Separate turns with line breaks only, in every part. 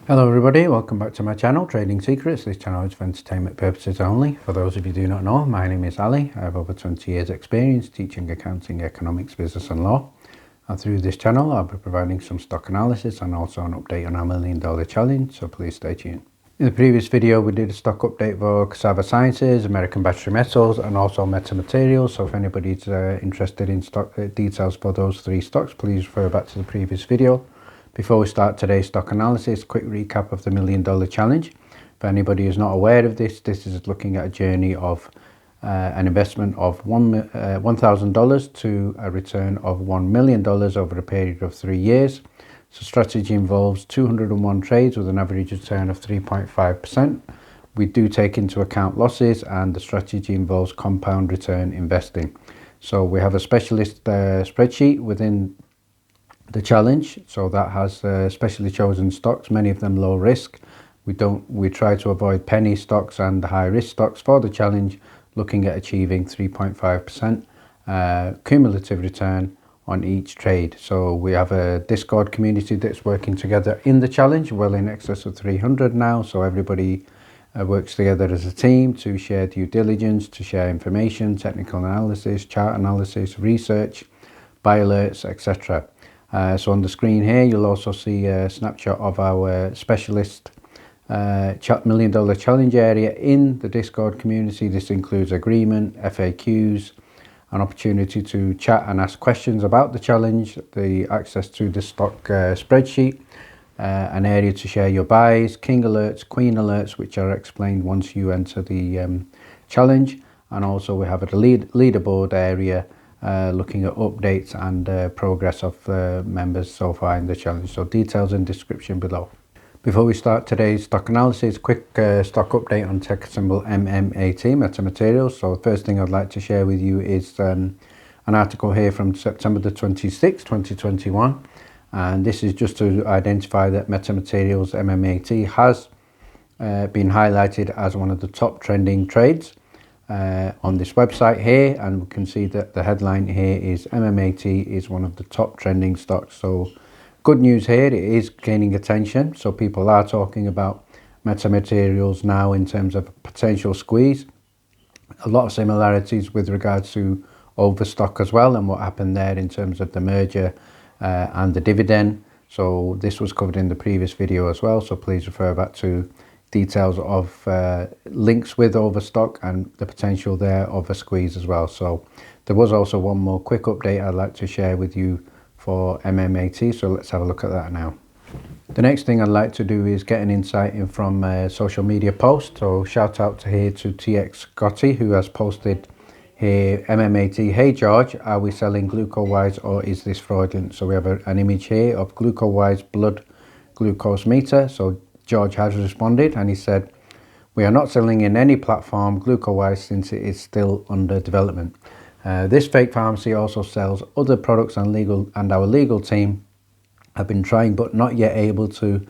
Hello everybody, welcome back to my channel, Trading Secrets. This channel is for entertainment purposes only. For those of you who do not know, my name is Ali. I have over 20 years experience teaching accounting, economics, business and law. And through this channel, I'll be providing some stock analysis and also an update on our $1 Million Challenge, so please stay tuned. In the previous video, we did a stock update for Cassava Sciences, American Battery Metals and also Meta Materials. So if anybody's interested in stock details for those three stocks, please refer back to the previous video. Before we start today's stock analysis, quick recap of the $1 Million Challenge. For anybody who's not aware of this, this is looking at a journey of an investment of $1,000 to a return of $1 million over a period of 3 years. So strategy involves 201 trades with an average return of 3.5%. We do take into account losses, and the strategy involves compound return investing. So we have a specialist spreadsheet within the challenge, so that has specially chosen stocks, many of them low risk. We try to avoid penny stocks and high risk stocks for the challenge, looking at achieving 3.5% cumulative return on each trade. So we have a Discord community that's working together in the challenge, well in excess of 300 now. So everybody works together as a team to share due diligence, to share information, technical analysis, chart analysis, research, buy alerts, etc. So on the screen here, you'll also see a snapshot of our specialist $1 Million Challenge area in the Discord community. This includes agreement, FAQs, an opportunity to chat and ask questions about the challenge, the access to the stock spreadsheet, an area to share your buys, king alerts, queen alerts, which are explained once you enter the challenge. And also we have a leaderboard area looking at updates and progress of members so far in the challenge. So details in description below. Before we start today's stock analysis, quick stock update on ticker symbol MMAT, Meta Materials. So the first thing I'd like to share with you is an article here from September the 26th, 2021. And this is just to identify that Meta Materials MMAT has been highlighted as one of the top trending trades on this website here, and we can see that the headline here is MMAT is one of the top trending stocks. So good news here, it is gaining attention, so people are talking about Meta Materials now in terms of potential squeeze. A lot of similarities with regards to Overstock as well, and what happened there in terms of the merger and the dividend. So this was covered in the previous video as well, so please refer back to details of links with Overstock and the potential there of a squeeze as well. So there was also one more quick update I'd like to share with you for MMAT, so let's have a look at that now. The next thing I'd like to do is get an insight in from a social media post. So shout out to TX Scotty, who has posted here, MMAT, hey George, are we selling GlucoWise or is this fraudulent? So we have an image here of GlucoWise blood glucose meter. So George has responded and he said, we are not selling in any platform GlucoWise since it is still under development. This fake pharmacy also sells other products, and our legal team have been trying but not yet able to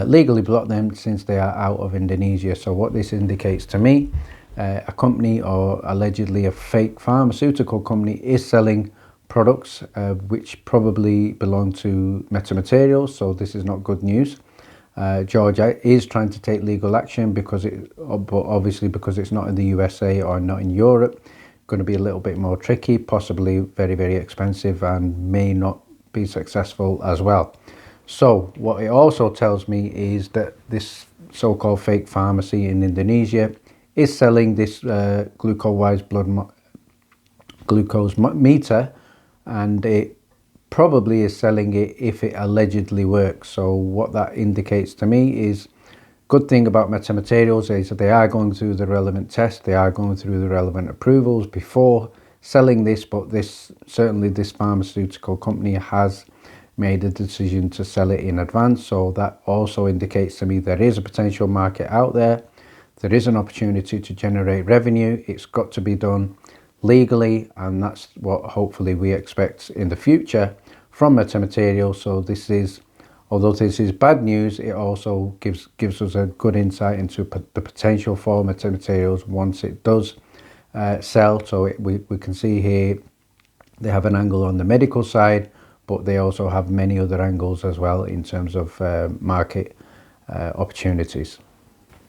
legally block them since they are out of Indonesia. So what this indicates to me, a company or allegedly a fake pharmaceutical company is selling products which probably belong to Meta Materials. So this is not good news. George is trying to take legal action but obviously because it's not in the USA or not in Europe, going to be a little bit more tricky, possibly very, very expensive, and may not be successful as well. So what it also tells me is that this so-called fake pharmacy in Indonesia is selling this GlucoWise blood glucose meter, and it probably is selling it if it allegedly works. So what that indicates to me is, good thing about Meta Materials is that they are going through the relevant tests, they are going through the relevant approvals before selling this, but certainly this pharmaceutical company has made a decision to sell it in advance. So that also indicates to me there is a potential market out there. There is an opportunity to generate revenue. It's got to be done legally, and that's what hopefully we expect in the future from Meta Materials. So this is, although this is bad news, it also gives us a good insight into the potential for Meta Materials once it does sell. So we can see here they have an angle on the medical side, but they also have many other angles as well in terms of market opportunities.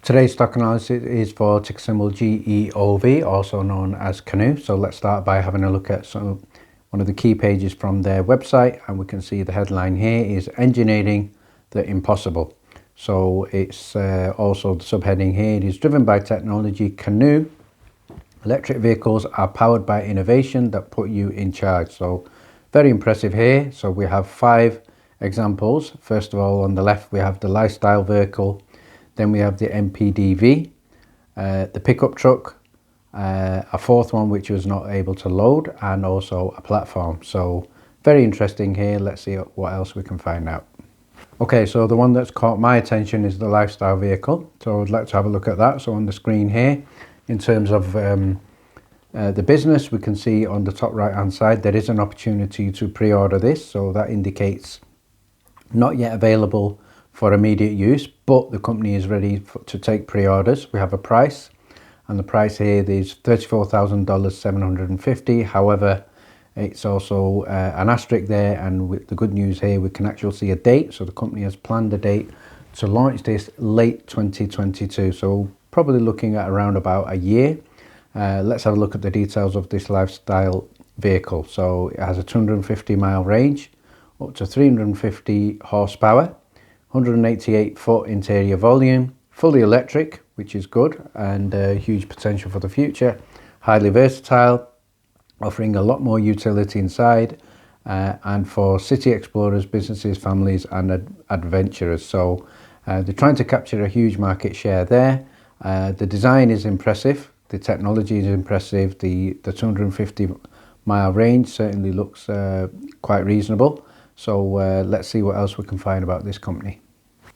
Today's stock analysis is for ticker symbol GEOV, also known as Canoo. So let's start by having a look at one of the key pages from their website, and we can see the headline here is Engineering the Impossible. So it's also the subheading here, it is driven by technology. Canoo electric vehicles are powered by innovation that put you in charge. So very impressive here. So we have 5 examples. First of all, on the left we have the lifestyle vehicle, then we have the MPDV, the pickup truck, a 4th one which was not able to load, and also a platform. So very interesting here. Let's see what else we can find out. Okay, so the one that's caught my attention is the lifestyle vehicle. So I'd like to have a look at that. So on the screen here, in terms of the business, we can see on the top right hand side there is an opportunity to pre-order this. So that indicates not yet available for immediate use, but the company is ready to take pre-orders. We have a price, and the price here is $34,750. However, it's also an asterisk there, and with the good news here, we can actually see a date. So the company has planned a date to launch this late 2022. So probably looking at around about a year. Let's have a look at the details of this lifestyle vehicle. So it has a 250-mile range, up to 350 horsepower, 188 foot interior volume, fully electric, which is good, and huge potential for the future. Highly versatile, offering a lot more utility inside, and for city explorers, businesses, families, and adventurers. So they're trying to capture a huge market share there. The design is impressive, the technology is impressive, the 250-mile range certainly looks quite reasonable. So let's see what else we can find about this company.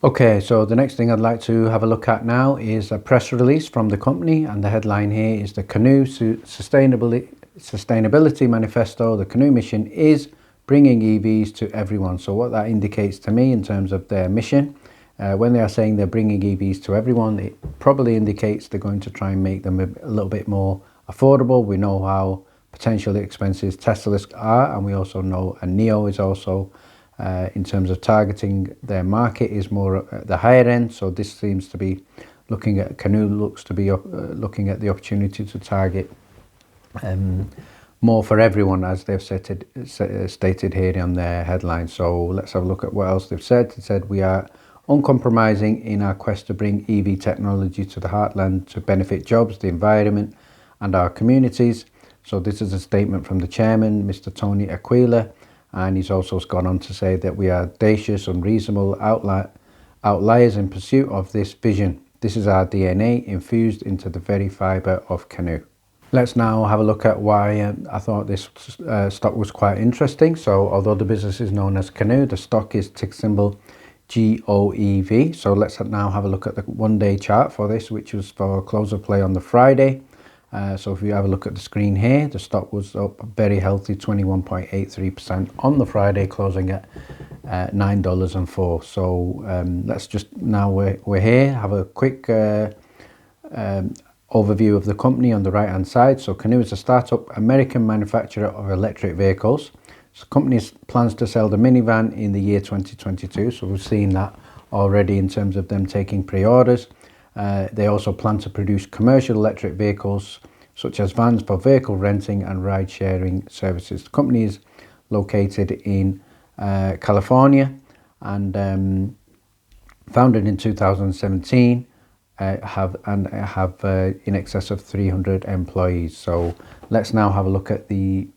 Okay, so the next thing I'd like to have a look at now is a press release from the company, and the headline here is the Canoo Sustainability Manifesto. The Canoo mission is bringing EVs to everyone. So what that indicates to me in terms of their mission, when they are saying they're bringing EVs to everyone, it probably indicates they're going to try and make them a little bit more affordable. We know how potentially expensive Teslas are, and we also know a Neo is also in terms of targeting their market is more at the higher end. So this seems to be looking at Canoo, looks to be looking at the opportunity to target more for everyone, as they've stated here on their headline. So let's have a look at what else they've said. They said, we are uncompromising in our quest to bring EV technology to the heartland to benefit jobs, the environment, and our communities. So this is a statement from the chairman, Mr. Tony Aquila, and he's also gone on to say that we are audacious, unreasonable outliers in pursuit of this vision. This is our DNA infused into the very fibre of Canoo. Let's now have a look at why I thought this stock was quite interesting. So although the business is known as Canoo, the stock is ticker symbol GOEV. So let's now have a look at the one-day chart for this, which was for close of play on the Friday. So if you have a look at the screen here, the stock was up very healthy, 21.83% on the Friday, closing at $9.04. So let's just, now we're here, have a quick overview of the company on the right hand side. So Canoo is a startup American manufacturer of electric vehicles. So the company plans to sell the minivan in the year 2022. So we've seen that already in terms of them taking pre-orders. They also plan to produce commercial electric vehicles such as vans for vehicle renting and ride sharing services. The company is located in California and founded in 2017. Have in excess of 300 employees. So let's now have a look at the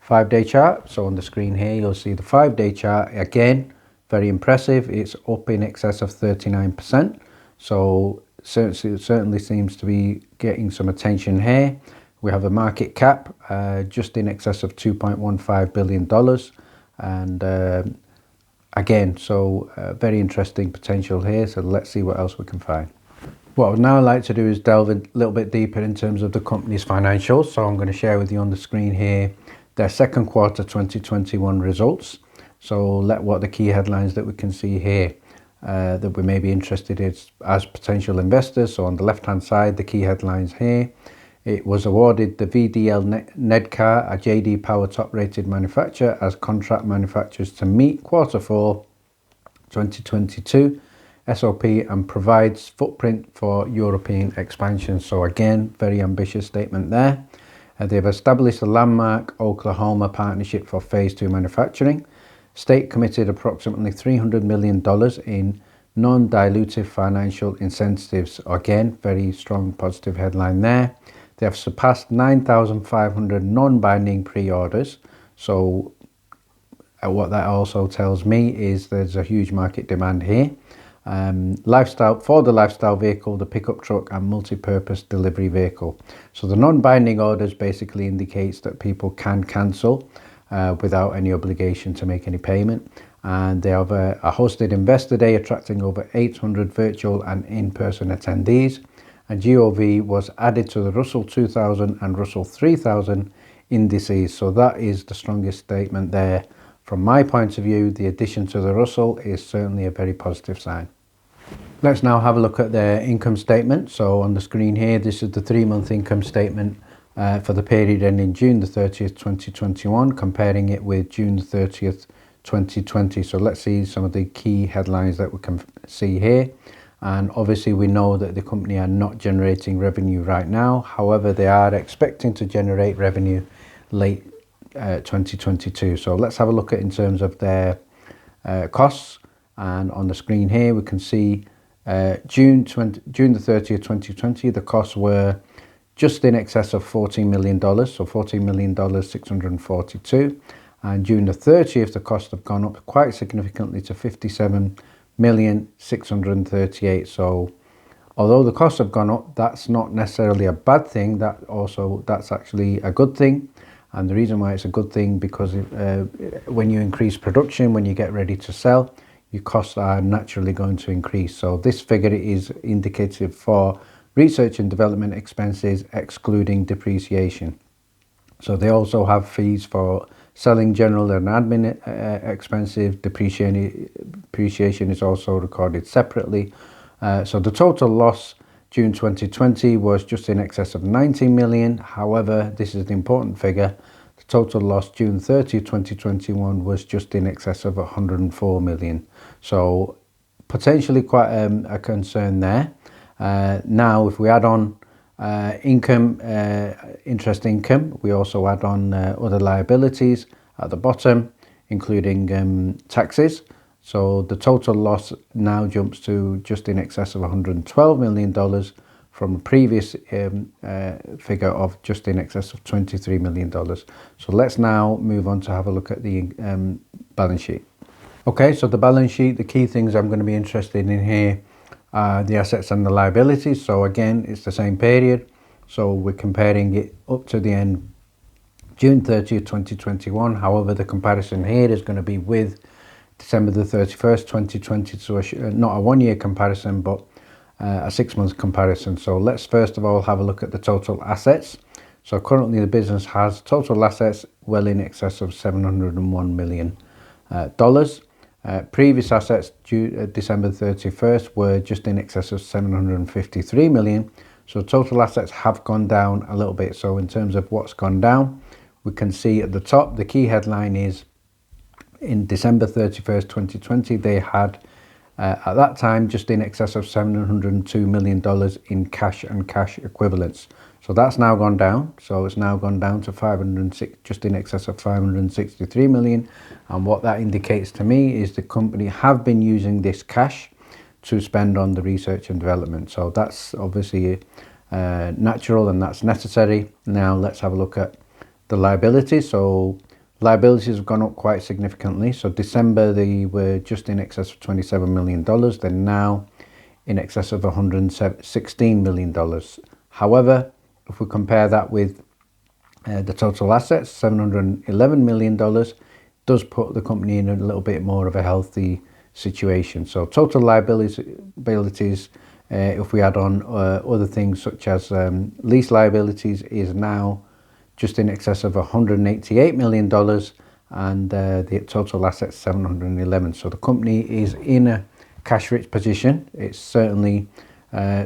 5-day chart. So on the screen here you'll see the 5-day chart. Again, very impressive. It's up in excess of 39%. So certainly seems to be getting some attention here. We have a market cap just in excess of $2.15 billion, and again, so very interesting potential here. So let's see what else we can find. What I would now like to do is delve a little bit deeper in terms of the company's financials. So I'm going to share with you on the screen here their second quarter 2021 results. So what the key headlines that we can see here that we may be interested in as potential investors. So on the left hand side, the key headlines here: it was awarded the VDL Nedcar, a JD Power top rated manufacturer, as contract manufacturers to meet quarter 4 2022 SOP and provides footprint for European expansion. So again, very ambitious statement there. They've established a landmark Oklahoma partnership for phase 2 manufacturing. State committed approximately $300 million in non-dilutive financial incentives. Again, very strong positive headline there. They have surpassed 9,500 non-binding pre-orders. So what that also tells me is there's a huge market demand here. For the lifestyle vehicle, the pickup truck and multi-purpose delivery vehicle. So the non-binding orders basically indicates that people can cancel without any obligation to make any payment. And they have a hosted investor day attracting over 800 virtual and in-person attendees. And GOEV was added to the Russell 2000 and Russell 3000 indices. So that is the strongest statement there. From my point of view, the addition to the Russell is certainly a very positive sign. Let's now have a look at their income statement. So on the screen here, this is the 3-month income statement for the period ending June the 30th, 2021, comparing it with June the 30th, 2020. So let's see some of the key headlines that we can see here. And obviously we know that the company are not generating revenue right now. However, they are expecting to generate revenue late 2022. So let's have a look at in terms of their costs. And on the screen here we can see June the 30th, 2020, the costs were just in excess of $14 million. So $14,642,000. And June the 30th, the costs have gone up quite significantly to $57,638,000. So although the costs have gone up, that's not necessarily a bad thing. That's actually a good thing. And the reason why it's a good thing, because when you increase production, when you get ready to sell, your costs are naturally going to increase. So this figure is indicative for research and development expenses excluding depreciation. So they also have fees for selling, general and admin expenses. Depreciation is also recorded separately. So the total loss June 2020 was just in excess of 19 million. However, this is the important figure. The total loss June 30, 2021 was just in excess of 104 million. So potentially quite a concern there. Now, if we add on interest income, we also add on other liabilities at the bottom, including taxes. So the total loss now jumps to just in excess of $112 million from a previous figure of just in excess of $23 million. So let's now move on to have a look at the balance sheet. Okay, so the balance sheet, the key things I'm going to be interested in here are the assets and the liabilities. So again, it's the same period. So we're comparing it up to the end June 30th, 2021. However, the comparison here is going to be with December the 31st, 2020. So not a 1-year comparison, but a 6-month comparison. So let's first of all have a look at the total assets. So currently the business has total assets well in excess of $701 million. Previous assets due December 31st were just in excess of 753 million. So total assets have gone down a little bit. So in terms of what's gone down, we can see at the top, the key headline is in December 31st, 2020, they had at that time just in excess of $702 million in cash and cash equivalents. So that's now gone down. So it's now gone down to just in excess of 563 million. And what that indicates to me is the company have been using this cash to spend on the research and development. So that's obviously natural and that's necessary. Now let's have a look at the liabilities. So liabilities have gone up quite significantly. So December, they were just in excess of $27 million. They're now in excess of $116 million. However, if we compare that with the total assets, $711 million, does put the company in a little bit more of a healthy situation. So total liabilities, if we add on other things such as lease liabilities, is now just in excess of $188 million, and the total assets 711. So the company is in a cash-rich position. It's certainly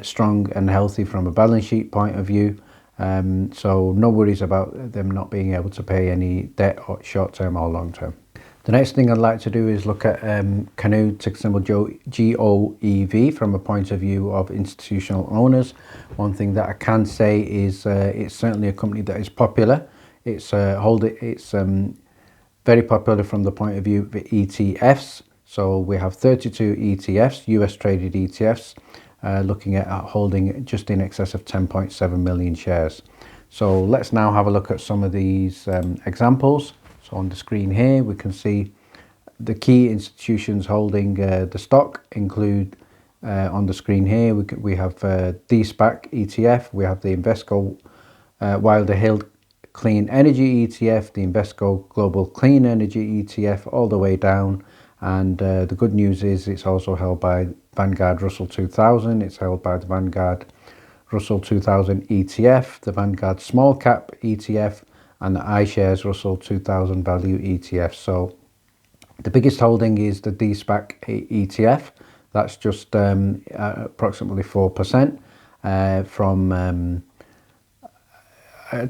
strong and healthy from a balance sheet point of view. So no worries about them not being able to pay any debt or short-term or long-term. The next thing I'd like to do is look at Canoo, ticker symbol GOEV, from a point of view of institutional owners. One thing that I can say is it's certainly a company that is popular. It's very popular from the point of view of ETFs. So we have 32 ETFs, US traded ETFs, looking at holding just in excess of 10.7 million shares. So let's now have a look at some of these examples. So on the screen here, we can see the key institutions holding the stock include on the screen here, we have DSPAC ETF, we have the Invesco Wilder Hill Clean Energy ETF, the Invesco Global Clean Energy ETF, all the way down. And the good news is it's also held by Vanguard Russell 2000, it's held by the Vanguard Russell 2000 ETF, the Vanguard Small Cap ETF, and the iShares Russell 2000 Value ETF. So the biggest holding is the DSPAC ETF. That's just approximately 4% from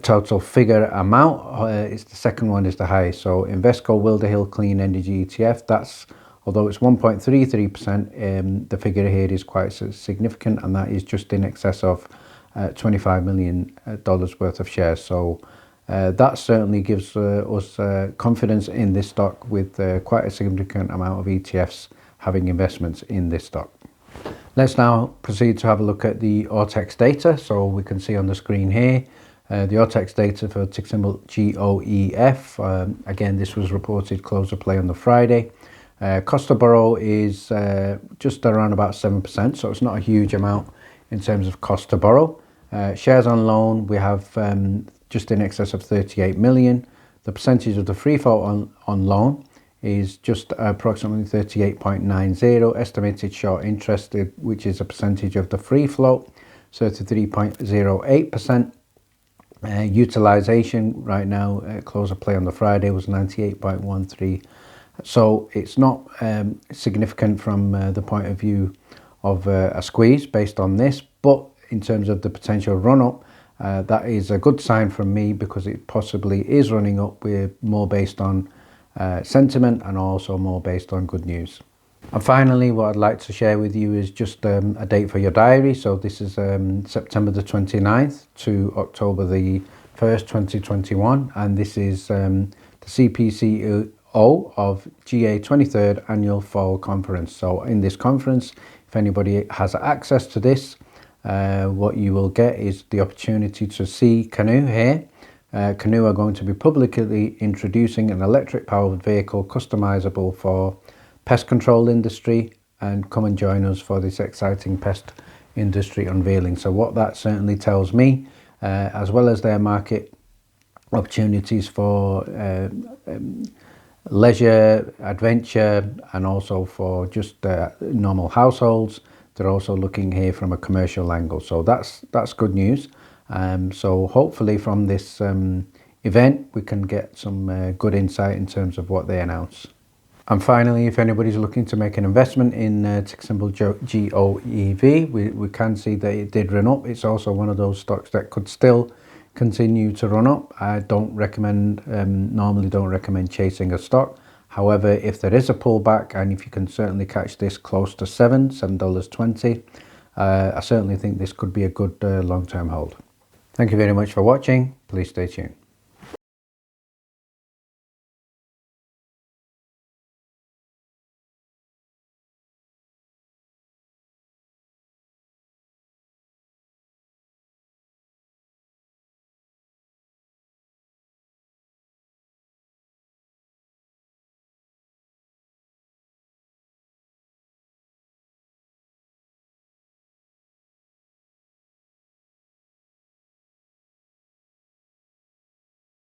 total figure amount. It's the second one is the highest. So Invesco Wilder Hill Clean Energy ETF, that's, although it's 1.33%, the figure here is quite significant, and that is just in excess of $25 million worth of shares. So that certainly gives us confidence in this stock, with quite a significant amount of ETFs having investments in this stock. Let's now proceed to have a look at the Ortex data. So we can see on the screen here the Ortex data for ticker symbol GOEF. Again, this was reported close of play on the Friday. Cost to borrow is just around about 7%, so it's not a huge amount in terms of cost to borrow. Shares on loan, we have just in excess of 38 million. The percentage of the free float on loan is just approximately 38.90. Estimated short interest, which is a percentage of the free float, 33.08%. Utilization right now, close of play on the Friday, was 98.13. So it's not significant from the point of view of a squeeze based on this, but in terms of the potential run up, that is a good sign from me, because it possibly is running up. We're more based on sentiment, and also more based on good news. And finally, what I'd like to share with you is just a date for your diary. So this is September the 29th to October the 1st, 2021. And this is the CPCO of GA 23rd Annual Fall Conference. So in this conference, if anybody has access to this, what you will get is the opportunity to see Canoo here. Canoo are going to be publicly introducing an electric powered vehicle customizable for pest control industry, and come and join us for this exciting pest industry unveiling. So what that certainly tells me, as well as their market opportunities for leisure, adventure, and also for just normal households, they're also looking here from a commercial angle. So that's good news. So hopefully from this event we can get some good insight in terms of what they announce. And finally, if anybody's looking to make an investment in ticker symbol GOEV, we can see that it did run up. It's also one of those stocks that could still continue to run up. I don't recommend, normally don't recommend chasing a stock. However, if there is a pullback, and if you can certainly catch this close to $7.20, I certainly think this could be a good long-term hold. Thank you very much for watching. Please stay tuned.